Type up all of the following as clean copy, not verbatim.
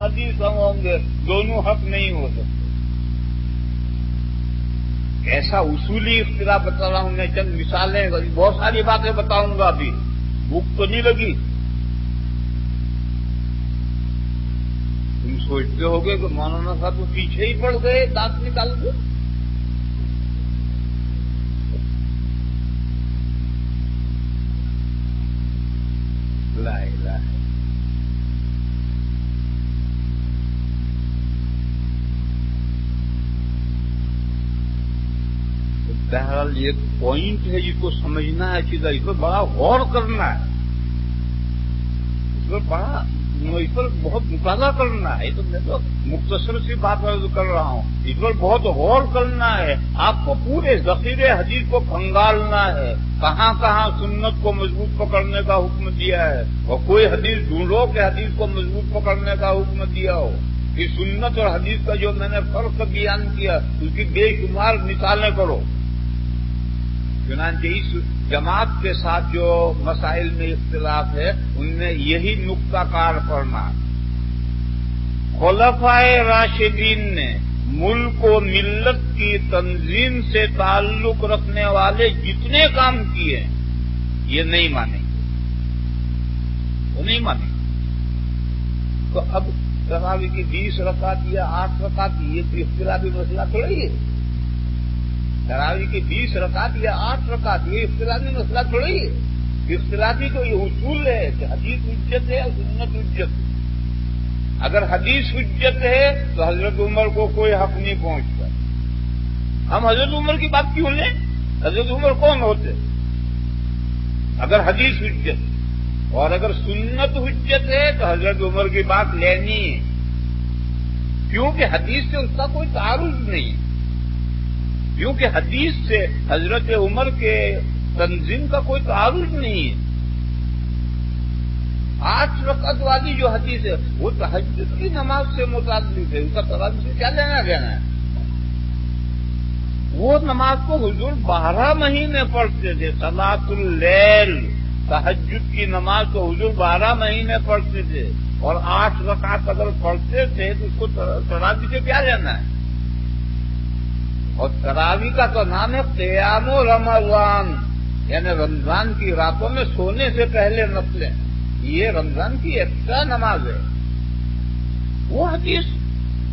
حدیث ہم ہوں گے، دونوں حق نہیں ہو سکتے۔ ایسا اصولی اختلاف بتا رہا ہوں میں، چند مثالیں، بہت ساری باتیں بتاؤں گا، ابھی بھوک تو نہیں لگی۔ تم سوچتے ہو گے کہ مولانا صاحب تو پیچھے ہی پڑ گئے دانت نکال کے۔ لا الہ الا بہرحال یہ پوائنٹ ہے جس کو سمجھنا ہے چیزیں، اس پر بڑا غور کرنا ہے، اس پر بہت مطالعہ کرنا ہے۔ یہ تو میں تو مختصر سی بات کر رہا ہوں، اس پر بہت غور کرنا ہے۔ آپ کو پورے ذخیرے حدیث کو کھنگالنا ہے، کہاں کہاں سنت کو مضبوط پکڑنے کا حکم دیا ہے، اور کوئی حدیث ڈھونڈو کہ حدیث کو مضبوط پکڑنے کا حکم دیا ہو۔ کہ سنت اور حدیث کا جو میں نے فرق بیان کیا اس کی بے شمار مثالیں کرو۔ چنانچہ اس جماعت کے ساتھ جو مسائل میں اختلاف ہے ان میں یہی نقطہ کار پڑنا۔ خلفائے راشدین نے ملک و ملت کی تنظیم سے تعلق رکھنے والے جتنے کام کیے یہ نہیں مانیں گے، وہ نہیں مانیں گے۔ تو اب تراویح کی 20 رکعت یا 8 رکعت یہ کوئی اختلافی مسئلہ تھوڑی ہے۔ تراویح کی 20 رکعت یا 8 رکعت یہ اختلافی مسئلہ تھوڑی ہے۔ اختلافی تو یہ اصول ہے کہ حدیث حجت ہے یا سنت حجت ہے۔ اگر حدیث حجت ہے تو حضرت عمر کو کوئی حق نہیں پہنچتا۔ ہم حضرت عمر کی بات کیوں لیں؟ حضرت عمر کون ہوتے اگر حدیث حجت؟ اور اگر سنت حجت ہے تو حضرت عمر کی بات لینی ہے، کیونکہ حدیث سے اس کا کوئی تعارض نہیں ہے، کیونکہ حدیث سے حضرت عمر کے تنظیم کا کوئی تعارض نہیں ہے۔ 8 رکعت والی جو حدیث ہے وہ تہجد کی نماز سے متعلق ہے، اس کا تراویح سے کیا لینا دینا ہے؟ وہ نماز کو حضور 12 مہینے پڑھتے تھے، صلاۃ اللیل تہجد کی نماز کو حضور 12 مہینے پڑھتے تھے، اور 8 رکعت اگر پڑھتے تھے تو اس کو تراویح سے کیا لینا ہے؟ اور تراویح کا تو نام ہے قیام رمضان، یعنی رمضان کی راتوں میں سونے سے پہلے نفلیں، یہ رمضان کی ایکسٹرا نماز ہے۔ وہ حدیث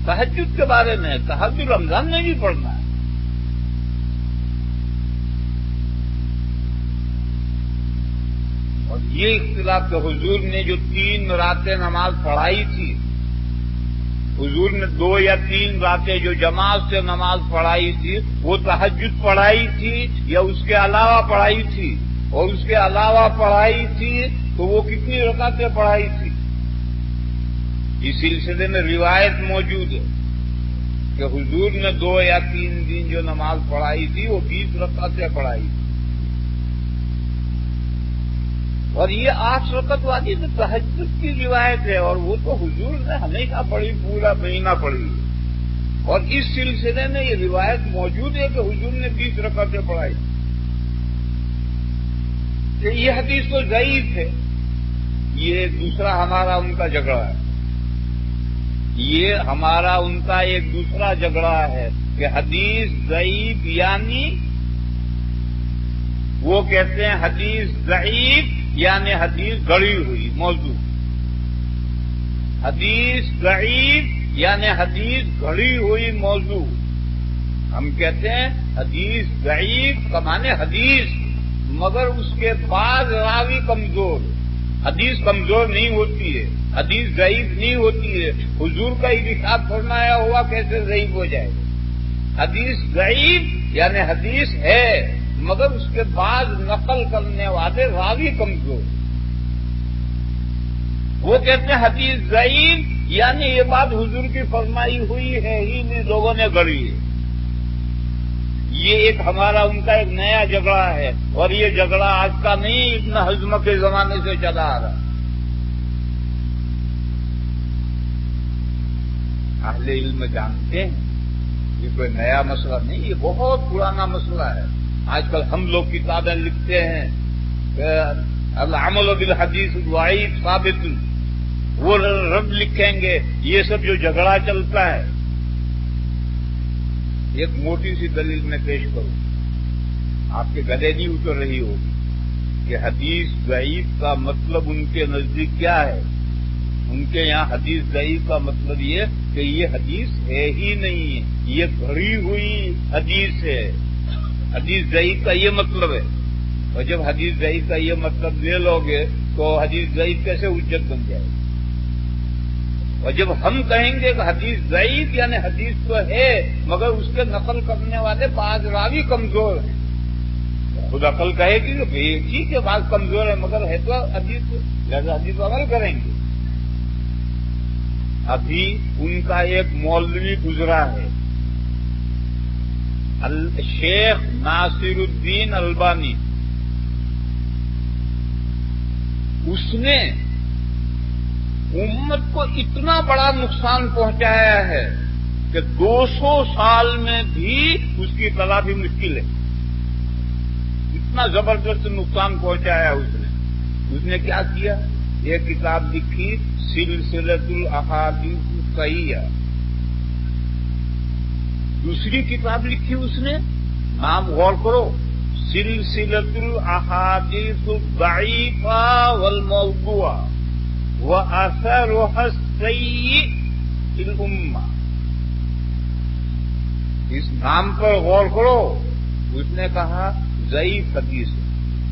تہجد کے بارے میں، تہجد رمضان میں بھی پڑھنا ہے۔ اور یہ اختلاف کہ حضور نے جو 3 راتیں نماز پڑھائی تھی، حضور نے 2 یا 3 راتیں جو جماعت سے نماز پڑھائی تھی وہ تہجد پڑھائی تھی یا اس کے علاوہ پڑھائی تھی؟ اور اس کے علاوہ پڑھائی تھی تو وہ کتنی رکعتیں پڑھائی تھی؟ اس سلسلے میں روایت موجود ہے کہ حضور نے 2 یا 3 دن جو نماز پڑھائی تھی وہ 20 رکعتیں پڑھائی تھی، اور یہ 8 رکعت والی تو تہجد کی روایت ہے، اور وہ تو حضور نے ہمیشہ پڑھی، پورا مہینہ پڑھی، اور اس سلسلے میں یہ روایت موجود ہے کہ حضور نے 20 رکعتیں پڑھائی۔ کہ یہ حدیث تو ضعیف ہے، یہ دوسرا ہمارا ان کا جھگڑا ہے، یہ ہمارا ان کا ایک دوسرا جھگڑا ہے کہ حدیث ضعیف، یعنی وہ کہتے ہیں حدیث ضعیف یعنی حدیث گڑی ہوئی موضوع، حدیث ضعیف یعنی حدیث گڑی ہوئی موضوع۔ ہم کہتے ہیں حدیث ضعیف کا معنی حدیث، مگر اس کے بعد راوی کمزور۔ حدیث کمزور نہیں ہوتی ہے، حدیث ضعیف نہیں ہوتی ہے۔ حضور کا ارشاد فرمایا ہوا کیسے ضعیف ہو جائے گا؟ حدیث ضعیف یعنی حدیث ہے مگر اس کے بعد نقل کرنے والے راوی کمزور۔ وہ کہتے ہیں حدیث ضعیف یعنی یہ بات حضور کی فرمائی ہوئی ہے ہی نہیں، لوگوں نے گڑھی ہے۔ یہ ایک ہمارا ان کا ایک نیا جھگڑا ہے، اور یہ جھگڑا آج کا نہیں، ابن حزم کے زمانے سے چلا آ رہا۔ اہل علم جانتے ہیں یہ کوئی نیا مسئلہ نہیں، یہ بہت پرانا مسئلہ ہے۔ آج کل ہم لوگ کتابیں لکھتے ہیں کہ العمل بالحدیث ضعیف ثابت، وہ رد لکھیں گے، یہ سب جو جھگڑا چلتا ہے. ایک موٹی سی دلیل میں پیش کروں، آپ کے گلے نہیں اتر رہی ہوگی کہ حدیث ضعیف کا مطلب ان کے نزدیک کیا ہے. ان کے یہاں حدیث ضعیف کا مطلب یہ کہ یہ حدیث ہے ہی نہیں ہے، یہ گھڑی ہوئی حدیث ہے. حدیث ضعیف کا یہ مطلب ہے. اور جب حدیث ضعیف کا یہ مطلب لے لو گے تو حدیث ضعیف کیسے حجت بن جائے گی؟ اور جب ہم کہیں گے کہ حدیث ضعیف یعنی حدیث تو ہے مگر اس کے نقل کرنے والے بعض راوی کمزور ہیں، خود عقل کہے گی کہ ٹھیک ہے بعض کمزور ہے مگر ہے تو حدیث، لہذا حدیث عمل کریں گے. ابھی ان کا ایک مولوی گزرا ہے، شیخ ناصر الدین البانی. اس نے امت کو اتنا بڑا نقصان پہنچایا ہے کہ 200 سال میں بھی اس کی تلافی مشکل ہے. اتنا زبردست نقصان پہنچایا اس نے کیا کیا؟ ایک کتاب لکھی سلسلۃ الاحادیث الصحیحہ. دوسری کتاب لکھی اس نے، نام غور کرو، سلسلۃ الاحادیث الضعیفہ والموضوعہ وآثارها السیئ فی الامہ. اس نام پر غور کرو. اس نے کہا ضعیف حدیث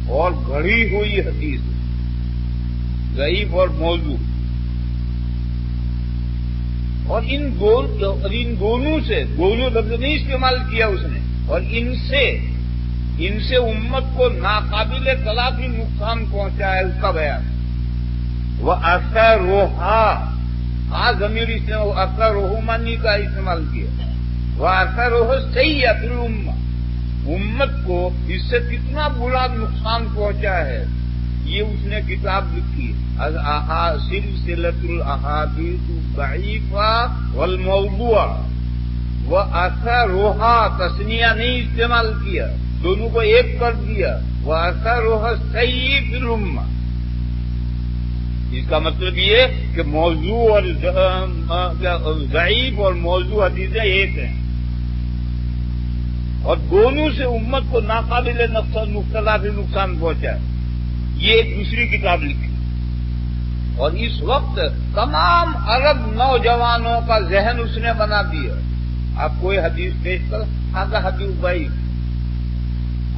اور گھڑی ہوئی حدیث، ضعیف اور موضوع. اور ان دونوں سے دونوں لفظ نہیں استعمال کیا اس نے، اور ان سے امت کو ناقابل تلافی نقصان پہنچا ہے. اس کا بیان وہ اثروہا ضمیر اس نے اثروہمانی کا استعمال کیا. وہ اثروہ صحیح فی الامہ، امت کو اس سے کتنا برا نقصان پہنچا ہے یہ اس نے کتاب لکھی، سلسلۃ الاحادیث الضعیفہ والموضوعہ وآثارها، تثنیہ نہیں استعمال کیا، دونوں کو ایک کر دیا، وآثارها السیئ فی الامہ. اس کا مطلب یہ کہ موضوع اور ضعیف اور موضوع حدیثیں ایک ہیں، اور دونوں سے امت کو ناقابل نقصان پہنچا. یہ ایک دوسری کتاب لکھی. اور اس وقت تمام عرب نوجوانوں کا ذہن اس نے بنا دیا. آپ کوئی حدیث پیش کر ہذا حدیث ضعیف،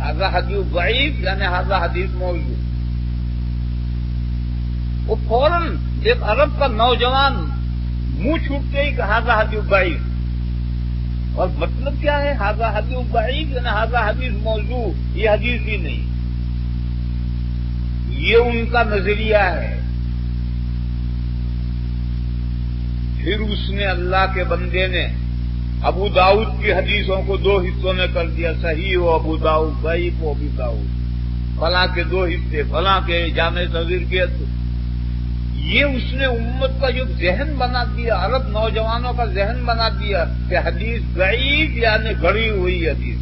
ہذا حدیث ضعیف یعنی ہذا حدیث موضوع. وہ فوراً ایک عرب کا نوجوان منہ چھوٹتے ہی کہ ہذا حدیث ضعیف. اور مطلب کیا ہے؟ ہذا حدیث ضعیف یعنی ہذا حدیث موضوع، یہ حدیث ہی نہیں. یہ ان کا نظریہ ہے. پھر اس نے اللہ کے بندے نے ابو داؤد کی حدیثوں کو 2 حصوں میں کر دیا، صحیح ہو ابو داؤد، ضعیف ہو ابو داؤد. فلاں کے 2 حصے، فلاں کے جامع صغیر کے. یہ اس نے امت کا جو ذہن بنا دیا، عرب نوجوانوں کا ذہن بنا دیا کہ حدیث ضعیف یعنی گھڑی ہوئی حدیث.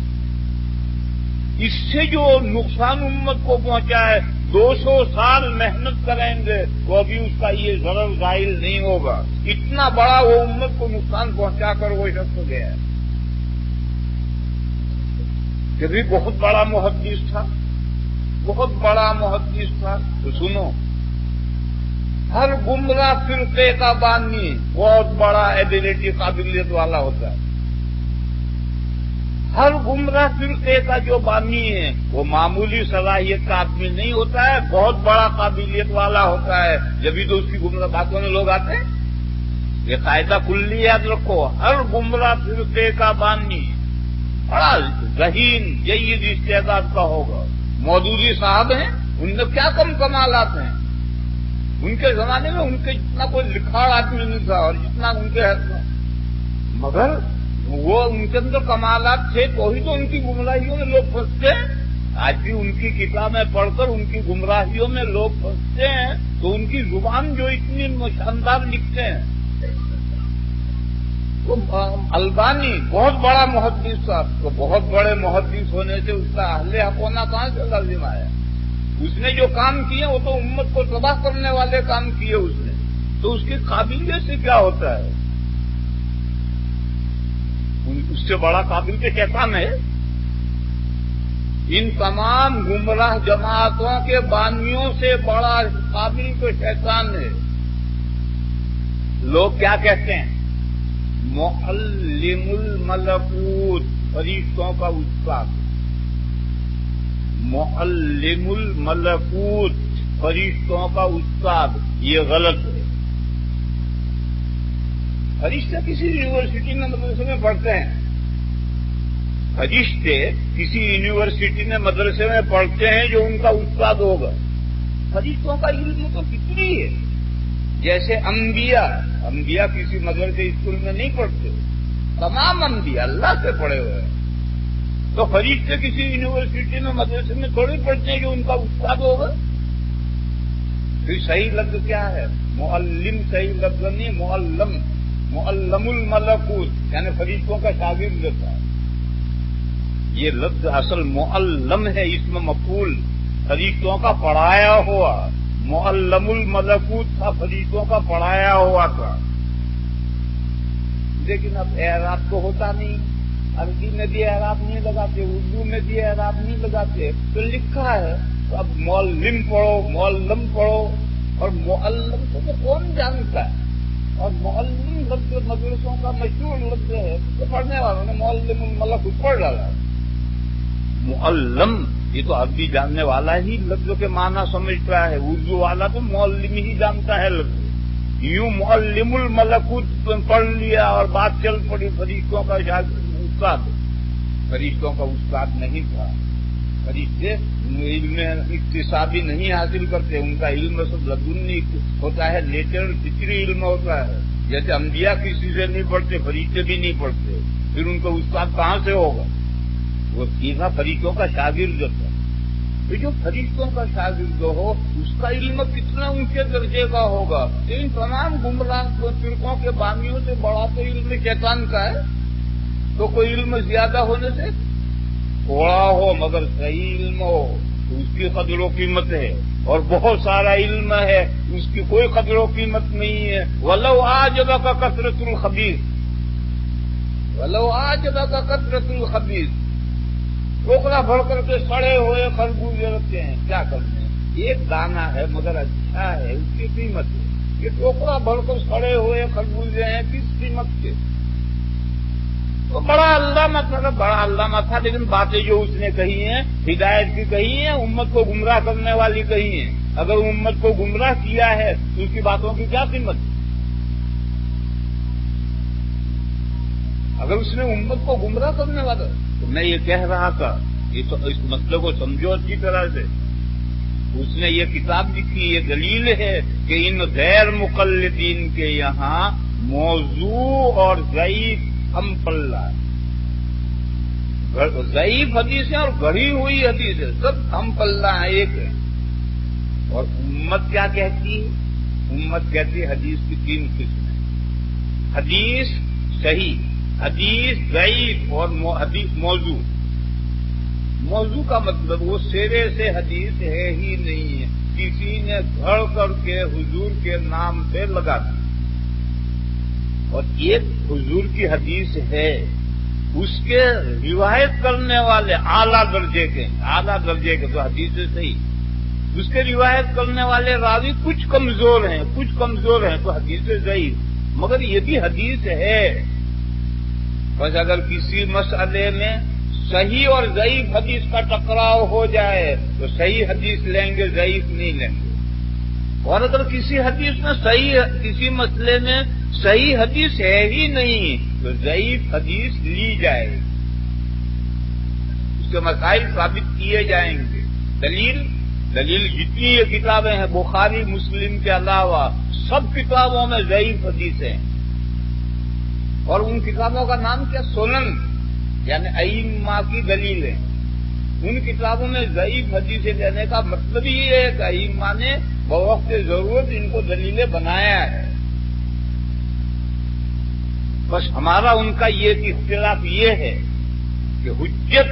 اس سے جو نقصان امت کو پہنچا ہے، 200 سال محنت کریں گے تو ابھی اس کا یہ ضرر ظاہر نہیں ہوگا. اتنا بڑا وہ امت کو نقصان پہنچا کر وہ شخص گیا ہے. کہ بھی بہت بڑا محدث تھا، بہت بڑا محدث تھا. تو سنو، ہر گمراہ فرقے کا بانی بہت بڑا ایبلٹی، قابلیت والا ہوتا ہے. ہر گمراہ فرقے کا جو بانی ہے وہ معمولی صلاحیت کا آدمی نہیں ہوتا ہے، بہت بڑا قابلیت والا ہوتا ہے. جبھی تو اس کی گمراہ باتوں میں لوگ آتے ہیں. یہ قاعدہ کلی یاد رکھو، ہر گمراہ فرقے کا بانی بڑا ذہین جید استعداد کا ہوگا. مودودی صاحب ہیں، ان میں کیا کم کمالات ہیں. ان کے زمانے میں ان کے جتنا کوئی لکھاڑ آدمی نہیں تھا اور جتنا ان کے مگر وہ ان کے اندر کمالات تھے تو ہی تو ان کی گمراہیوں میں لوگ پھنستے ہیں. آج بھی ان کی کتابیں پڑھ کر ان کی گمراہیوں میں لوگ پھنستے ہیں. تو ان کی زبان جو اتنی شاندار لکھتے ہیں. تو البانی بہت بڑا محدث تھا. تو بہت بڑے محدث ہونے سے اس کا اہل حق ہونا کہاں سے لازم آیا؟ اس نے جو کام کیے وہ تو امت کو تباہ کرنے والے کام کیے اس نے. تو اس کی قابلیت سے کیا ہوتا ہے؟ اس سے بڑا قابل کے شیطان ہے؟ ان تمام گمراہ جماعتوں کے بانیوں سے بڑا قابل تو شیطان ہے۔ لوگ کیا کہتے ہیں؟ معلم الملکوت، فرشتوں کا استاد۔ معلم الملکوت، فرشتوں کا استاد، یہ غلط ہے۔ فرشتے کسی یونیورسٹی میں مدرسے میں پڑھتے ہیں، فرشتے کسی یونیورسٹی میں مدرسے میں پڑھتے ہیں جو ان کا استاد ہوگا۔ فرشتوں کا علم تو کتنی ہے، جیسے انبیاء کسی مدرسے اسکول میں نہیں پڑھتے، تمام انبیاء اللہ سے پڑھے ہوئے ہیں۔ تو فرشتے کسی یونیورسٹی میں مدرسے میں تھوڑی پڑھتے ہیں جو ان کا استاد ہوگا۔ پھر صحیح لفظ کیا ہے؟ معلم صحیح لفظ نہیں، معلم، معلم الملکوت، یعنی فرشتوں کا شاگرد ہوتا ہے۔ یہ لفظ اصل معلم ہے، اسم مفعول، فرشتوں کا پڑھایا ہوا۔ معلم الملکوت تھا، فرشتوں کا پڑھایا ہوا تھا۔ لیکن اب اعراب تو ہوتا نہیں، عربی میں بھی اعراب نہیں لگاتے، اردو میں بھی اعراب نہیں لگاتے، تو لکھا ہے تو اب معلم پڑھو، معلم پڑھو، اور معلم کو تو کون جانتا ہے؟ اور معلم لفظ مدرسوں کا مشہور لفظ ہے، تو پڑھنے والوں نے معلم الملکوت پڑھ ڈالا۔ معلم یہ تو عربی جاننے والا ہی لفظ کے معنی سمجھتا ہے، اردو والا تو معلم ہی جانتا ہے لفظ۔ یوں معلم الملکوت پڑھ لیا اور بات چل پڑی فرشتوں کا استاد۔ فرشتوں کا استاد نہیں تھا۔ فرشتے علم اکتسابی نہیں حاصل کرتے، ان کا علم سب لدنی ہوتا ہے، نیچرل فطری علم ہوتا ہے۔ جیسے انبیاء کسی سے نہیں پڑھتے، فرشتے بھی نہیں پڑھتے، پھر ان کا استاد کہاں سے ہوگا؟ وہ سیدھا فرشتوں کا شاگرد ہوتا ہے۔ تو جو فرشتوں کا شاگرد ہو اس کا علم کتنا اونچے درجے کا ہوگا؟ ان تمام گمراہ فرقوں کے بامیوں سے بڑا تو علم شیطان کا ہے۔ تو کوئی علم زیادہ ہونے سے تھوڑا ہو مگر صحیح علم ہو تو اس کی قدر و قیمت ہے، اور بہت سارا علم ہے اس کی کوئی قدر و قیمت نہیں ہے۔ وَلَوْ أَعْجَبَكَ كَثْرَةُ الْخَبِيثِ، وَلَوْ أَعْجَبَكَ كَثْرَةُ الْخَبِيثِ۔ ٹوکرا بھر کر کے سڑے ہوئے خربوزے رکھتے ہیں، کیا کرتے ہیں؟ ایک دانہ ہے مگر اچھا ہے، اس کی قیمت ہے۔ یہ ٹوکرا بھر کر سڑے ہوئے خربوزے ہیں، کس قیمت کے؟ تو بڑا علامہ تھا، بڑا علامہ تھا، لیکن باتیں جو اس نے کہی ہیں ہدایت کی کہی ہیں، امت کو گمراہ کرنے والی کہی ہیں۔ اگر امت کو گمراہ کیا ہے تو اس کی باتوں کی کیا قیمت ہے؟ اگر اس نے امت کو گمراہ کرنے والا، تو میں یہ کہہ رہا تھا تو اس مسئلے کو سمجھو اچھی طرح سے۔ اس نے یہ کتاب لکھی، یہ دلیل ہے کہ ان غیر مقلدین کے یہاں موضوع اور ضعیف ہم پلہ ہے، ضعیف حدیثیں اور گڑھی ہوئی حدیثیں سب ہم پلہ ہیں، ایک ہے۔ اور امت کیا کہتی ہے؟ امت کہتی ہے حدیث کی تین قسمیں: حدیث صحیح، حدیث ضعیف اور حدیث موضوع۔ موضوع کا مطلب وہ سرے سے حدیث ہے ہی نہیں ہے، کسی نے گھڑ کر کے حضور کے نام پہ لگا دی۔ اور ایک حضور کی حدیث ہے، اس کے روایت کرنے والے اعلیٰ درجے کے تو حدیث صحیح، اس کے روایت کرنے والے راوی کچھ کمزور ہیں تو حدیث ضعیف، مگر یہ بھی حدیث ہے۔ بس اگر کسی مسئلے میں صحیح اور ضعیف حدیث کا ٹکراؤ ہو جائے تو صحیح حدیث لیں گے، ضعیف نہیں لیں گے۔ اور اگر کسی حدیث میں کسی مسئلے میں صحیح حدیث ہے ہی نہیں تو ضعیف حدیث لی جائے گی، اس کے مسائل ثابت کیے جائیں گے۔ دلیل جتنی یہ کتابیں ہیں بخاری مسلم کے علاوہ سب کتابوں میں ضعیف حدیثیں ہیں، اور ان کتابوں کا نام کیا؟ سنن، یعنی ائمہ کی دلیلیں۔ ان کتابوں میں ضعیف حدیثیں دینے کا مطلب یہ ہے کہ ائمہ نے بوقت ضرورت ان کو دلیلیں بنایا ہے۔ بس ہمارا ان کا یہ اختلاف یہ ہے کہ حجت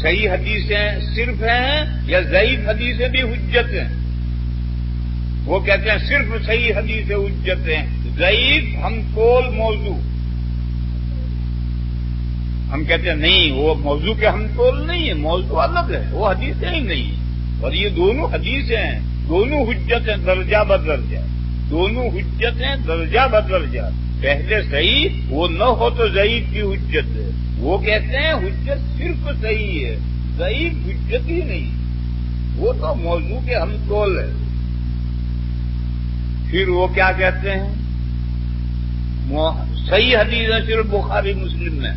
صحیح حدیثیں صرف ہیں یا ضعیف حدیثیں بھی حجت ہیں؟ وہ کہتے ہیں صرف صحیح حدیث حجت ہیں، ضعیف ہم تول موضوع. ہم کہتے ہیں نہیں، وہ موضوع کے ہم تول نہیں ہے، موضوع الگ ہے، وہ حدیثیں ہی نہیں ہے. اور یہ دونوں حدیثیں ہیں، دونوں حجت ہیں درجہ بدرجہ، دونوں حجت ہیں درجہ بدرجہ. پہلے صحیح وہ نہ ہو تو ضعیف کی حجت ہے. وہ کہتے ہیں حجت صرف صحیح ہے، ضعیف حجت ہی نہیں، وہ تو موضوع کے ہم تول ہے. پھر وہ کیا کہتے ہیں، صحیح حدیث ہے صرف بخاری مسلم میں.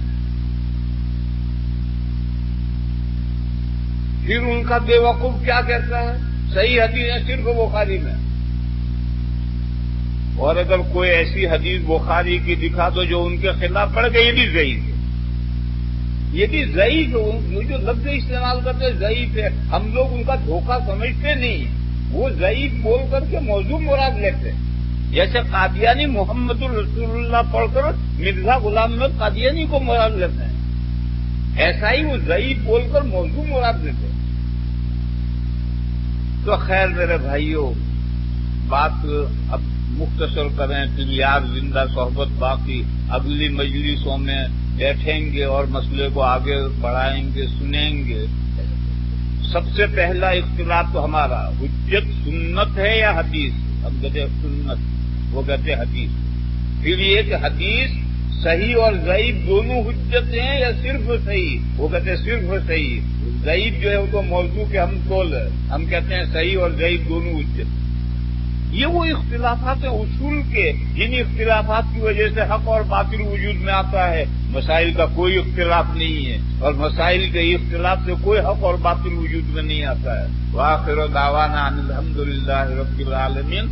پھر ان کا بے وقوف کیا کہتا ہے، صحیح حدیث ہے صرف بخاری میں. اور اگر کوئی ایسی حدیث بخاری کی دکھا دو جو ان کے خلاف پڑ گئی، یہ بھی ضعیف ہے، یہ بھی ضعیف ہے. وہ جو لفظ استعمال کرتے ہیں ضعیف ہے، ہم لوگ ان کا دھوکہ سمجھتے نہیں. وہ ضعیف بول کر کے موضوع مراد لیتے ہیں. جیسے قادیانی محمد الرسول اللہ پڑھ کر مرزا غلام احمد قادیانی کو مراد لیتے ہیں، ایسا ہی وہ ضعیف بول کر موضوع مراد لیتے ہیں. تو خیر میرے بھائیوں، بات اب مختصر کریں، پھر یار زندہ صحبت باقی، اگلی مجلسوں میں بیٹھیں گے اور مسئلے کو آگے بڑھائیں گے، سنیں گے. سب سے پہلا اختلاف تو ہمارا حجت سنت ہے یا حدیث. ہم کہتے ہیں سنت، وہ کہتے ہیں حدیث. پھر یہ کہ حدیث صحیح اور ضعیف دونوں حجت ہیں یا صرف صحیح، وہ کہتے ہیں صرف صحیح. ضعیف جو ہے وہ تو موضوع کے ہم تول ہے، ہم کہتے ہیں صحیح اور ضعیف دونوں حجت. یہ وہ اختلافات ہیں اصول کے، جن اختلافات کی وجہ سے حق اور باطل وجود میں آتا ہے. مسائل کا کوئی اختلاف نہیں ہے، اور مسائل کے اختلاف سے کوئی حق اور باطل وجود میں نہیں آتا ہے. وآخر دعوانا ان الحمد للہ رب العالمین.